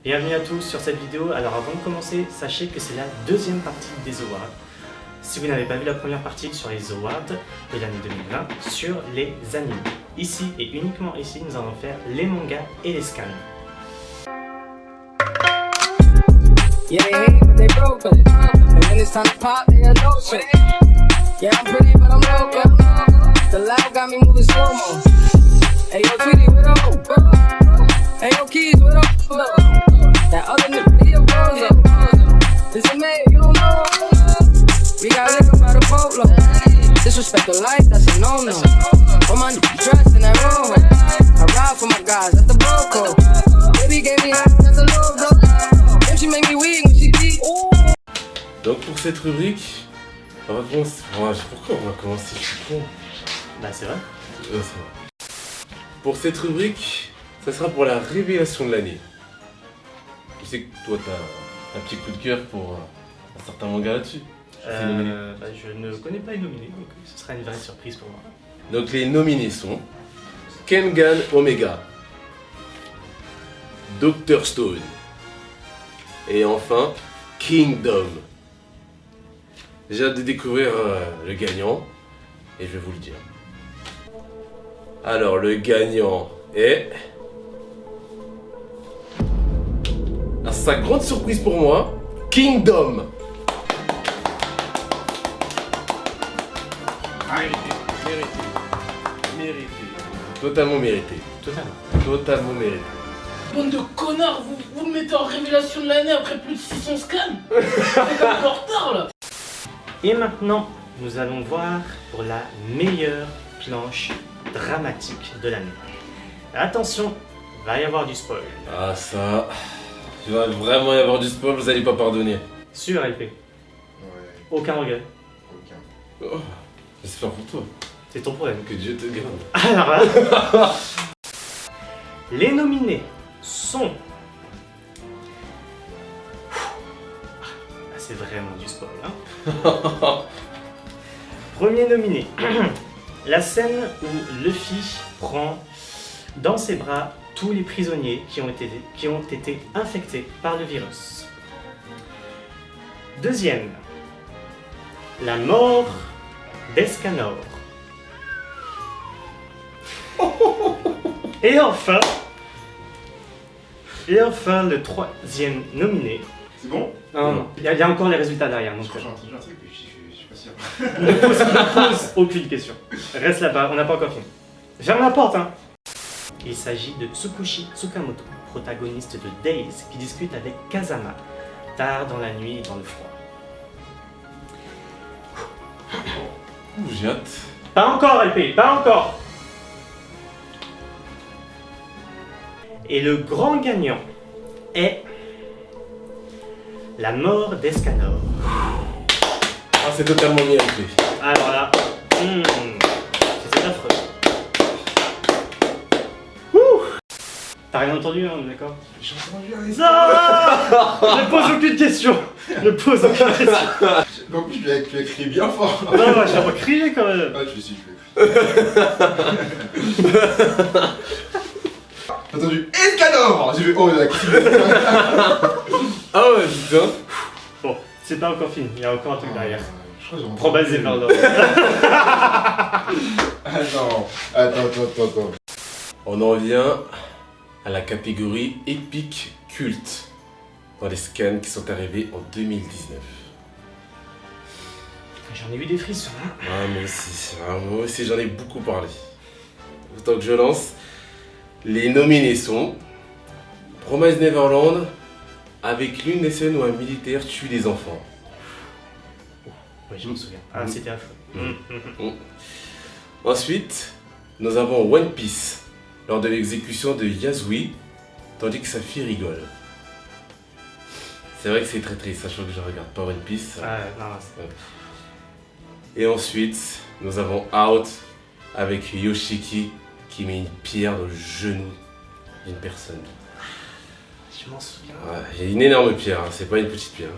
Bienvenue à tous sur cette vidéo. Alors avant de commencer, sachez que c'est la deuxième partie des Awards. Si vous n'avez pas vu la première partie sur les Awards de l'année 2020, sur les animés. Ici et uniquement ici, nous allons faire les mangas et les scans. Yeah, they hate, but they broke it. And when it's time to pop, they a no shit. Yeah, I'm pretty, but I'm local. The loud got me moving slow-mo. Hey, yo, Tweety, what up? Hey, yo, Keys, what up? That other nigga, he a bozo. This a man, you don't know. We got liquor by the boatload. Disrespect the life, that's a no-no. For my niggas dressed in that rojo. I ride for my guys, that's the bro code. Baby gave me half, that's a logo. Donc pour cette rubrique, on va commencer. Pourquoi on va commencer? Je suis con. Bah c'est vrai. Ça va. Pour cette rubrique, ça sera pour la révélation de l'année. Je sais que toi t'as un petit coup de cœur pour un certain manga là-dessus. Bah, je ne connais pas les nominés, donc ce sera une vraie surprise pour moi. Donc les nominés sont Kengan Omega, Dr Stone et enfin Kingdom. J'ai hâte de découvrir le gagnant et je vais vous le dire. Alors le gagnant est... À sa grande surprise pour moi, Kingdom. Mérité. Totalement mérité. Totalement mérité. Bande de connards, vous me mettez en révélation de l'année après plus de 600 scans. C'est comme en retard là. Et maintenant, nous allons voir pour la meilleure planche dramatique de l'année. Attention, va y avoir du spoil. Ah ça... Il va vraiment y avoir du spoil, vous allez pas pardonner. Sur LP. Ouais, Aucun regret. aucun. Oh, j'espère pour toi. C'est ton problème. Que Dieu te garde. Alors là, les nominés sont... Ah, c'est vraiment du spoil, hein. Premier nominé, la scène où Luffy prend dans ses bras tous les prisonniers qui ont été infectés par le virus. Deuxième, la mort d'Escanor. Et enfin, le troisième nominé. C'est bon? Non, il y a encore les résultats derrière. Donc, J'ai entendu un truc, mais je suis pas sûr. ne pose aucune question. Reste là-bas, on n'a pas encore fini. Ferme la porte, hein. Il s'agit de Tsukushi Tsukamoto, protagoniste de Days, qui discute avec Kazama, tard dans la nuit et dans le froid. J'ai hâte. Pas encore, LP, pas encore. Et le grand gagnant est la mort d'Escanor. Ah c'est totalement mérité. Alors là, c'était affreux. T'as rien entendu, hein, d'accord? J'ai entendu un Non. Ne pose aucune question. Ne pose aucune question. En plus, tu as crié bien fort. Non, moi j'ai pas crié quand même. Ah, tu l'as J'ai entendu Escanor. J'ai fait oh la Ah ouais putain. Bon, c'est pas encore fini, il y a encore un truc derrière. Je crois que j'ai entendu. Prends basé par là. Attends. On en vient à la catégorie épique culte dans les scans qui sont arrivés en 2019. J'en ai eu des frissons. Hein. Ah moi aussi j'en ai beaucoup parlé. Autant que je lance, les nominés sont Promise Neverland avec l'une des scènes où un militaire tue des enfants. Oui, je me souviens. Ah, c'était affreux. Ensuite, nous avons One Piece lors de l'exécution de Yasui, tandis que sa fille rigole. C'est vrai que c'est très triste, sachant que je regarde pas One Piece. Ah, non, c'est... Et ensuite, nous avons Out avec Yoshiki qui met une pierre dans le genou d'une personne. Je m'en souviens. Ouais, il y a une énorme pierre, hein, c'est pas une petite pierre.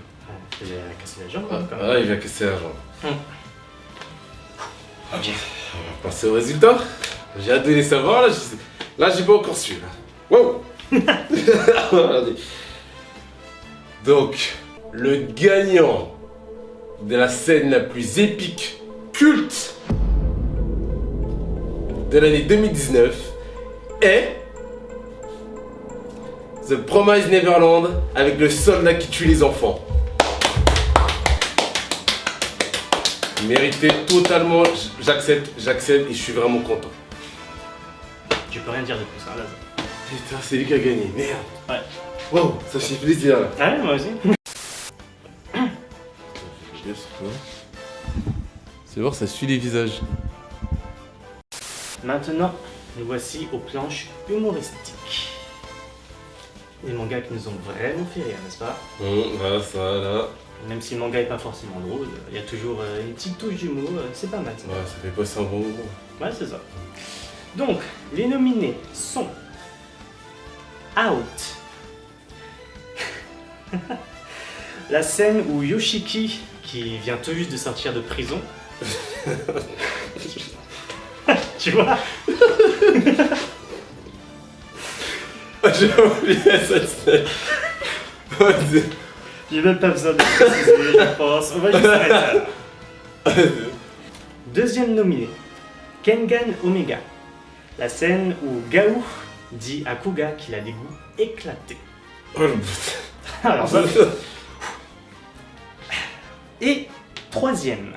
Il a cassé la jambe, quand même. Ah, il va casser la jambe. Ok. On va passer au résultat. J'ai hâte de les savoir, là j'ai pas encore su. Là. Wow. Regardez. Donc, le gagnant de la scène la plus épique, culte de l'année 2019 est The Promised Neverland avec le soldat qui tue les enfants. Mérité totalement, j'accepte et je suis vraiment content. Tu peux rien dire de plus, hein, Lazare. Putain, c'est lui qui a gagné, merde. Ouais. Wow, ça fait plaisir là. Ah ouais, moi aussi. C'est voir, ça suit les visages. Maintenant, nous voici aux planches humoristiques. Des mangas qui nous ont vraiment fait rire, n'est-ce pas? Voilà, ça là. Même si le manga est pas forcément drôle, il y a toujours une petite touche d'humour, c'est pas mal. Ça. Ouais, ça fait passer un bon moment. Ouais, c'est ça. Donc, les nominés sont Out. La scène où Yoshiki, qui vient tout juste de sortir de prison, tu vois, J'ai oublié cette scène. j'ai même pas besoin de préciser, je pense. On va juste arrêter là. Deuxième nominé, Kengan Omega. La scène où Gao dit à Kuga qu'il a des goûts éclatés. Oh le putain. Alors ça. Et troisième,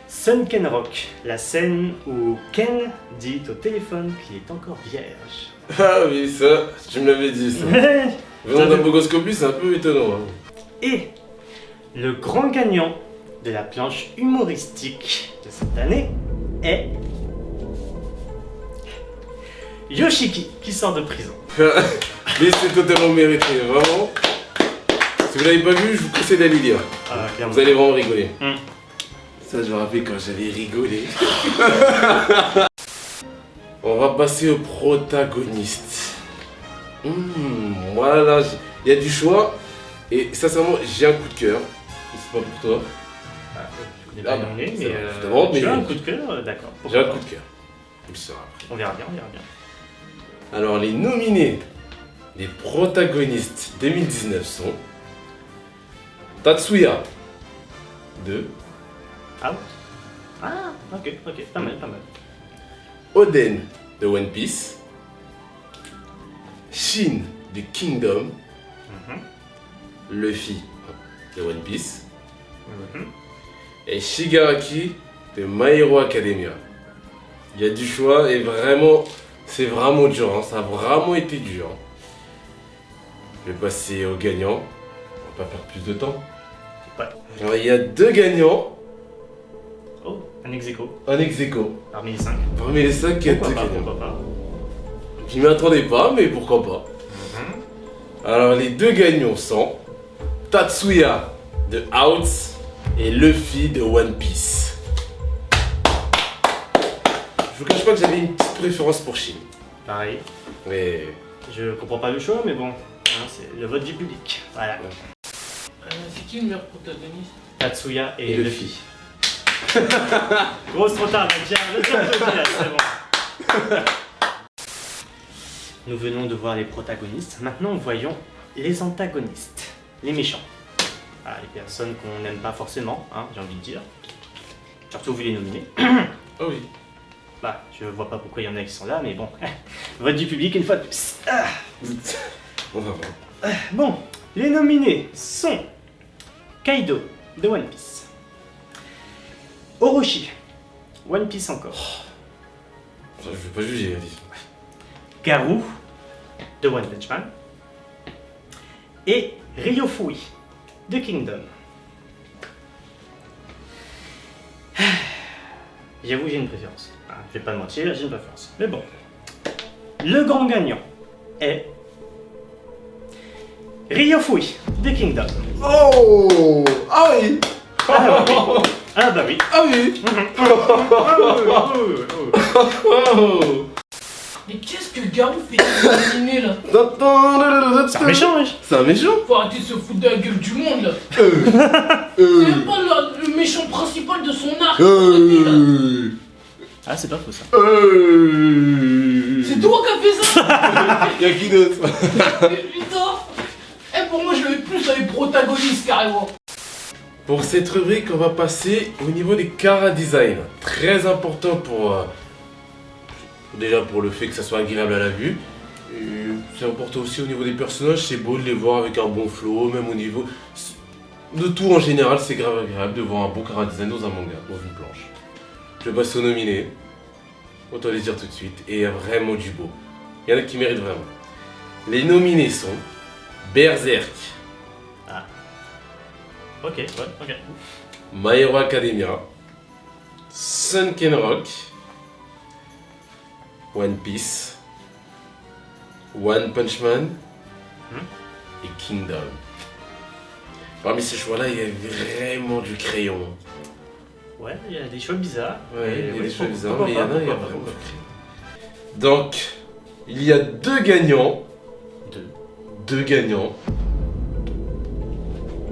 Sun Ken Rock. La scène où Ken dit au téléphone qu'il est encore vierge. Ah oui, ça, tu me l'avais dit ça. Venant d'un bogoscopie, c'est un peu étonnant. Hein. Et le grand gagnant de la planche humoristique de cette année est Yoshiki qui sort de prison. Mais c'est totalement mérité, vraiment. Si vous l'avez pas vu, je vous conseille d'aller lire. Ah, clairement. Vous allez vraiment rigoler. Mm. Ça, je me rappelle quand j'avais rigolé. On va passer au protagoniste. Voilà, il y a du choix. Et sincèrement, j'ai un coup de cœur. C'est pas pour toi. Je connais pas le nom, mais c'est bon, je te demande, tu mais- as un coup de cœur, d'accord. J'ai un Pourquoi coup de cœur. Tu le sauras après. On verra bien, on verra bien. Alors, les nominés, les protagonistes 2019 sont Tatsuya de Out. Ah, ok, pas mal, pas mal. Oden de One Piece, Shin de Kingdom, Mhm, Luffy de One Piece mhm. et Shigaraki de My Hero Academia. Il y a du choix et vraiment, c'est vraiment dur, hein. Ça a vraiment été dur. Je vais passer aux gagnants. On va pas perdre plus de temps. Ouais. Alors, il y a deux gagnants, Oh, un ex-aequo un ex-aequo. parmi les 5. Parmi les 5, il y a deux Pourquoi pas, gagnants. pourquoi pas. Je m'y attendais pas, mais pourquoi pas. Alors, les deux gagnants sont Tatsuya de Out et Luffy de One Piece. Je vous cache pas que j'avais une petite préférence pour Shin. Pareil, Mais je comprends pas le choix, mais bon, hein, c'est le vote du public. Voilà. C'est qui le meilleur protagoniste? Tatsuya et Et Luffy. Grosse trop tard, tiens, c'est bon. Nous venons de voir les protagonistes, maintenant voyons les antagonistes, les méchants. Ah, les personnes qu'on n'aime pas forcément, hein, j'ai envie de dire. Surtout vu les nominés. oh oui. Bah, je vois pas pourquoi il y en a qui sont là, mais bon. Vote du public une fois de plus. Ah. On va voir. Bon, les nominés sont Kaido de One Piece, Orochi, One Piece encore, Enfin, je vais pas juger, Alice. Garou de One Punch Man et Ryofui de Kingdom. J'avoue, j'ai une préférence. Ah, je vais pas mentir, j'ai une préférence. Mais bon, le grand gagnant est Ryofui de Kingdom. Oh! Ah oui! Ah bah oui. Ah bah oui. Ah oui. Oh. Mais qu'est-ce que Garou fait éliminer là? C'est un méchant, wesh. C'est un méchant. Faut arrêter de se foutre de la gueule du monde là. C'est même pas le méchant principal de son arc. Ah, c'est pas faux ça. C'est toi qui as fait ça. Y'a qui d'autre? Mais putain. Eh, pour moi je l'avais plus dans les protagonistes carrément. Pour cette rubrique, on va passer au niveau des chara design. Très important pour... déjà pour le fait que ça soit agréable à la vue. Et c'est important aussi au niveau des personnages, c'est beau de les voir avec un bon flow, même au niveau... De tout en général, c'est grave agréable de voir un bon chara design dans un manga, dans une planche. Je vais passer aux nominés. Autant les dire tout de suite. Et il y a vraiment du beau. Il y en a qui méritent vraiment. Les nominés sont... Berserk, Ok, ouais, ok. My Hero Academia, Sunken Rock, One Piece, One Punch Man et Kingdom. Parmi ces choix-là, il y a vraiment du crayon. Ouais, il y a des choix bizarres. Ouais, il y a oui, des choix bizarres, pourquoi mais il y en pas, a, il y a pourquoi vraiment pas. du crayon. Donc, il y a deux gagnants. Deux gagnants.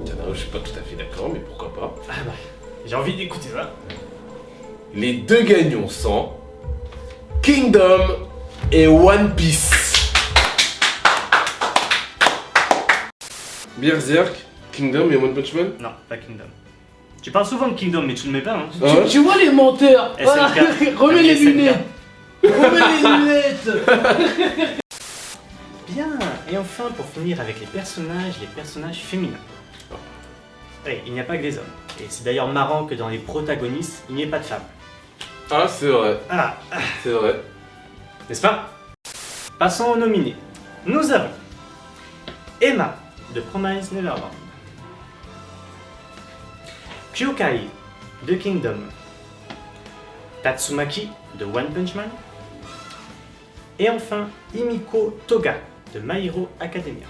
Il y en a un où je suis pas tout à fait d'accord, mais pourquoi pas. Ah bah, j'ai envie d'écouter ça. Les deux gagnants sont Kingdom et One Piece. Berserk, Kingdom et One Punch Man. Non, pas Kingdom. Tu parles souvent de Kingdom, mais tu le mets pas, hein. Ah ouais. Tu vois les menteurs. SNK. Voilà, remets les SNK. lunettes. Remets les lunettes. Bien. Et enfin, pour finir avec les personnages féminins. Oui, il n'y a pas que des hommes. Et c'est d'ailleurs marrant que dans les protagonistes, il n'y ait pas de femmes. Ah, c'est vrai, Ah, c'est vrai. n'est-ce pas? Passons aux nominés. Nous avons Emma de Promise Neverland, Kyokai de Kingdom, Tatsumaki de One Punch Man, et enfin Himiko Toga de My Hero Academia.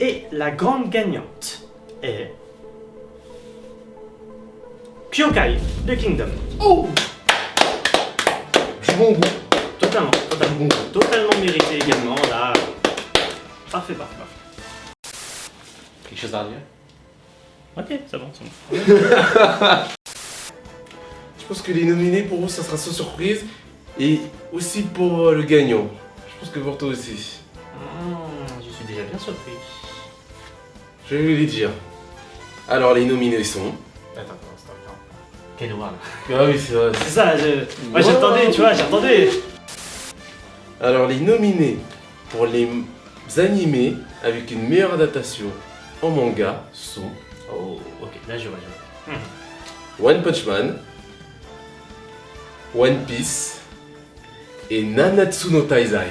Et la grande gagnante est Kyokai de Kingdom. Oh. Du bon goût. Totalement mérité également, là. Parfait. Quelque chose à dire? Ok, c'est bon. Je pense que les nominés pour vous, ça sera sans surprise. Et aussi pour le gagnant. Je pense que pour toi aussi. Je suis déjà bien surpris. Je vais les dire. Alors, les nominés sont... Attends. Quel noir là? Ah oui, c'est vrai. C'est ça, moi j'attendais, tu vois, j'attendais. Alors, les nominés pour les animés avec une meilleure adaptation en manga sont Oh, ok, là je vois. One Punch Man, One Piece et Nanatsu no Taizai.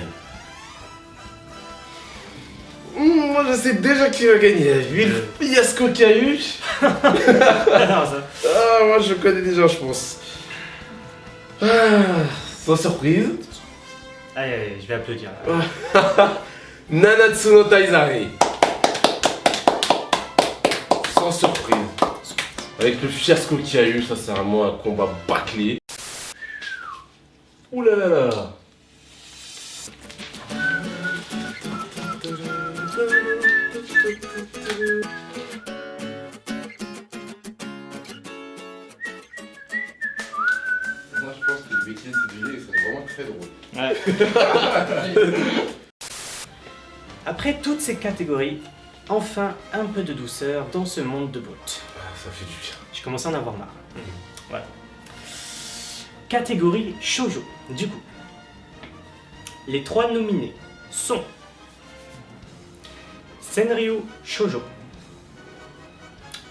Moi je sais déjà qui va gagner. Vu le fiasco qu'il y a eu. Alors ça. Ah, moi je connais déjà, je pense. Ah, sans surprise. Allez, je vais applaudir. Là. Nanatsu no Taizai. Sans surprise. Avec le fiasco qu'il y a eu, ça c'est vraiment un combat bâclé. Ouh là là là. Moi je pense que le week-end c'est vraiment très drôle. Après toutes ces catégories, enfin un peu de douceur dans ce monde de brut. Ah, ça fait du bien. Je commence à en avoir marre. Voilà. Catégorie shoujo. Du coup, les trois nominés sont Senryu Shoujo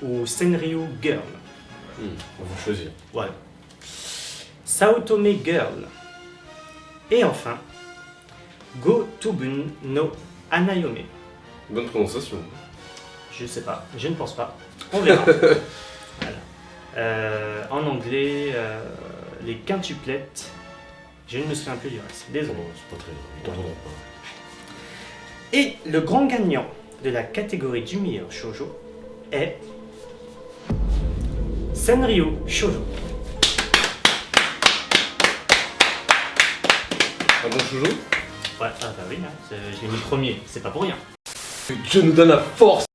ou Senryu Girl. On va choisir. Voilà. Saotome Girl. Et enfin, Go Tubun no Anayome. Bonne prononciation. Je sais pas, je ne pense pas. On verra. Voilà. En anglais, les quintuplettes, je ne me souviens plus du reste. Désolé. C'est pas très grave. Et le grand gagnant de la catégorie du meilleur shoujo est Senryu Shoujo. Un bon shoujo. Ouais, ah bah oui, hein, je l'ai mis premier, c'est pas pour rien. Que Dieu nous donne la force.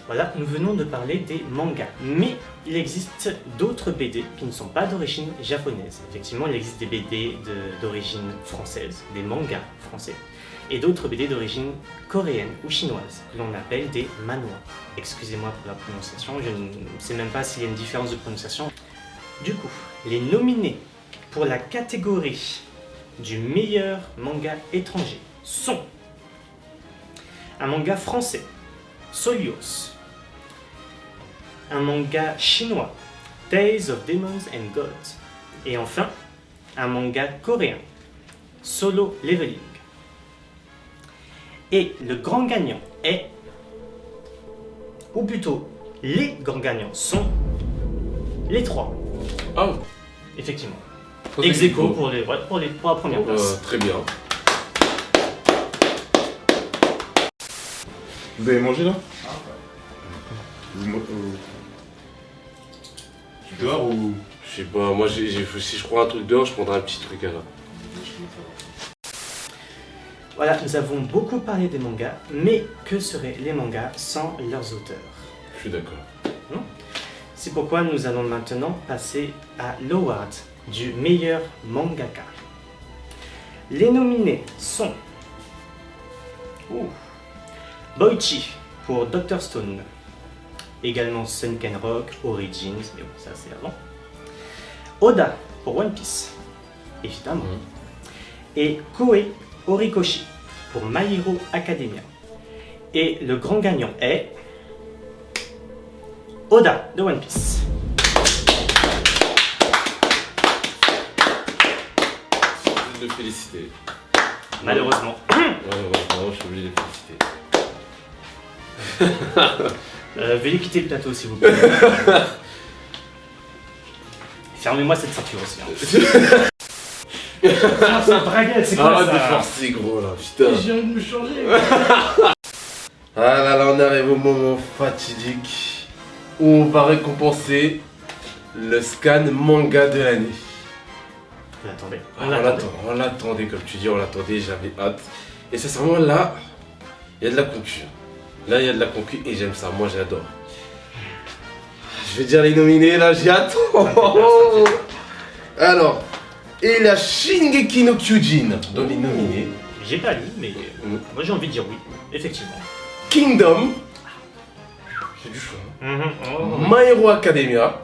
Voilà, nous venons de parler des mangas, mais il existe d'autres BD qui ne sont pas d'origine japonaise. Effectivement, il existe des BD d'origine française, des mangas français. et d'autres BD d'origine coréenne ou chinoise, que l'on appelle des manhwa. Excusez-moi pour la prononciation, je ne sais même pas s'il y a une différence de prononciation. Du coup, les nominés pour la catégorie du meilleur manga étranger sont un manga français, Solios, un manga chinois, Days of Demons and Gods, et enfin un manga coréen, Solo Leveling. Et le grand gagnant est, ou plutôt les grands gagnants sont les trois, Ah, effectivement. c'est Ex aequo cool. pour la première place. Très bien. Vous avez mangé là Dehors ou. Je sais pas, moi si je prends un truc dehors, je prendrai un petit truc à là. Voilà, nous avons beaucoup parlé des mangas, mais que seraient les mangas sans leurs auteurs? Je suis d'accord. C'est pourquoi nous allons maintenant passer à l'award du meilleur mangaka. Les nominés sont Boichi pour Dr. Stone, également Sunken Rock, Origins, mais bon, ça c'est avant. Oda pour One Piece, évidemment. Et Koei Horikoshi pour My Hero Academia. Et le grand gagnant est Oda de One Piece. Je vais le féliciter. Malheureusement. Malheureusement, je suis obligé de le féliciter. Veuillez quitter le plateau s'il vous plaît. Fermez-moi cette ceinture aussi. Hein. Ah, c'est un braguette, c'est quoi Arrête de ça? forcer gros là, putain. Je viens de me changer. Ah là là, on arrive au moment fatidique où on va récompenser le scan manga de l'année. Vous l'attendez? On l'attendait comme tu dis, on l'attendait, j'avais hâte. Et sincèrement là, il y a de la concu. Là il y a de la concu et j'aime ça, moi j'adore. Je vais dire les nominés là, j'y attends. Alors, et la Shingeki no Kyojin dans les nominés. J'ai pas lu, mais moi j'ai envie de dire oui, effectivement. Kingdom. C'est du choix. Oh. My Hero Academia.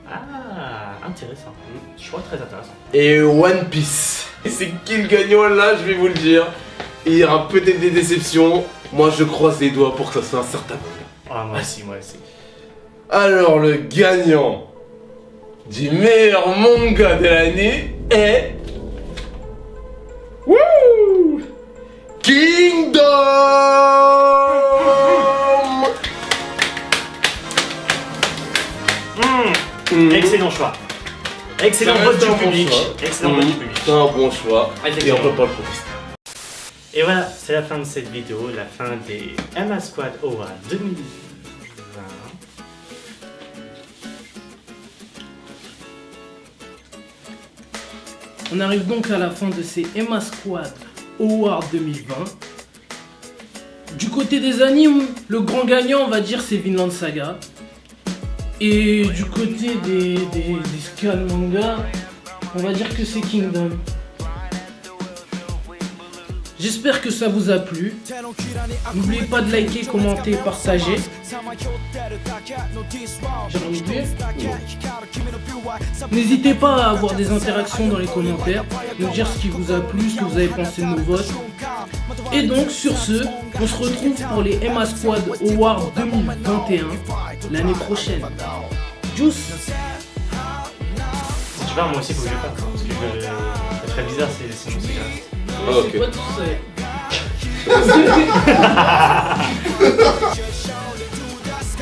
Ah, intéressant. Choix très intéressant. Et One Piece. Et c'est qui le gagnant là, je vais vous le dire. Il y aura peut-être des déceptions. Moi je croise les doigts pour que ça soit un certain manga. Ah, moi aussi, moi aussi. Alors le gagnant du meilleur manga de l'année est... Wouh, Kingdom. Excellent choix. Excellent Ça vote reste du un bon public. choix. Excellent vote du public. C'est un bon choix. Et on Effectivement. peut pas le contester. Et voilà, c'est la fin de cette vidéo, la fin des Emma Squad Awards 2020. On arrive donc à la fin de ces Emma Squad Awards 2020. Du côté des animes, le grand gagnant, on va dire, c'est Vinland Saga. Et du côté des scan manga, on va dire que c'est Kingdom. J'espère que ça vous a plu. N'oubliez pas de liker, commenter, partager. J'ai rien oublié ? N'hésitez pas à avoir des interactions dans les commentaires, nous dire ce qui vous a plu, ce que vous avez pensé de nos votes. Et donc sur ce, on se retrouve pour les Emma Squad Awards 2021 l'année prochaine. Juice. Tu vois, moi aussi, faut que je le fasse. Parce que ça ferait bizarre, c'est mon cigarette. Ah, ok. C'est pas tout ça.